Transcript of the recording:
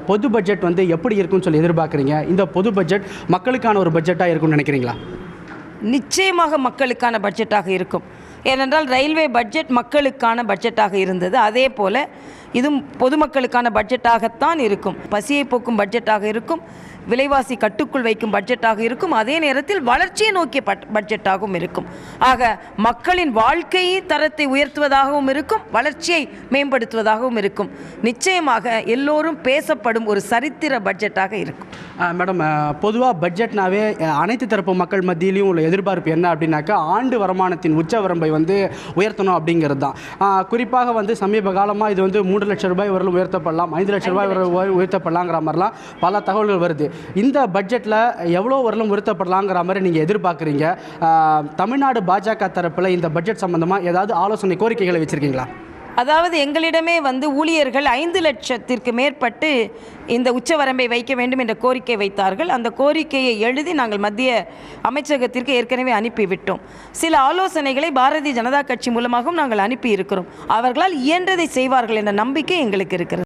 பொது பட்ஜெட் வந்து எப்படி இருக்கும்னு சொல்லி எதிர்பார்க்குறீங்க? இந்த பொது பட்ஜெட் மக்களுக்கான ஒரு பட்ஜெட்டாக இருக்கும்னு நினைக்கிறீங்களா? நிச்சயமாக மக்களுக்கான பட்ஜெட்டாக இருக்கும். ஏனென்றால் ரயில்வே பட்ஜெட் மக்களுக்கான பட்ஜெட்டாக இருந்தது. அதே போல் இதுவும் பொதுமக்களுக்கான பட்ஜெட்டாகத்தான் இருக்கும். பசியை போக்கும் பட்ஜெட்டாக இருக்கும், விலைவாசி கட்டுக்குள் வைக்கும் பட்ஜெட்டாக இருக்கும், அதே நேரத்தில் வளர்ச்சியை நோக்கிய பட்ஜெட்டாகவும் இருக்கும். ஆக மக்களின் வாழ்க்கை தரத்தை உயர்த்துவதாகவும் இருக்கும், வளர்ச்சியை மேம்படுத்துவதாகவும் இருக்கும். நிச்சயமாக எல்லோரும் பேசப்படும் ஒரு சரித்திர பட்ஜெட்டாக இருக்கும். மேடம், பொதுவாக பட்ஜெட்னாவே அனைத்து தரப்பு மக்கள் மத்தியிலையும் உள்ள எதிர்பார்ப்பு என்ன அப்படின்னாக்கா, ஆண்டு வருமானத்தின் உச்ச வரம்பை வந்து உயர்த்தணும் அப்படிங்கிறது தான். குறிப்பாக வந்து சமீப காலமாக இது வந்து 3 லட்சம் ரூபாய் வரலும் உயர்த்தப்படலாம், 5 லட்சம் ரூபாய் வரை உயர்த்தப்படலாங்கிற மாதிரிலாம் பல தகவல்கள் வருது. இந்த பட்ஜெட்டில் எவ்வளோ வரலும் உயர்த்தப்படலாங்கிற மாதிரி நீங்கள் எதிர்பார்க்குறீங்க? தமிழ்நாடு பாஜக தரப்பில் இந்த பட்ஜெட் சம்பந்தமாக ஏதாவது ஆலோசனை கோரிக்கைகளை வச்சுருக்கீங்களா? அதாவது எங்களிடமே வந்து ஊழியர்கள் 5 லட்சத்திற்கு மேற்பட்டு இந்த உச்சவரம்பை வைக்க வேண்டும் என்ற கோரிக்கை வைத்தார்கள். அந்த கோரிக்கையை எழுதி நாங்கள் மத்திய அமைச்சகத்திற்கு ஏற்கனவே அனுப்பிவிட்டோம். சில ஆலோசனைகளை பாரதிய ஜனதா கட்சி மூலமாகவும் நாங்கள் அனுப்பி இருக்கிறோம். அவர்களால் இயன்றதை செய்வார்கள் என்ற நம்பிக்கை எங்களுக்கு இருக்கிறது.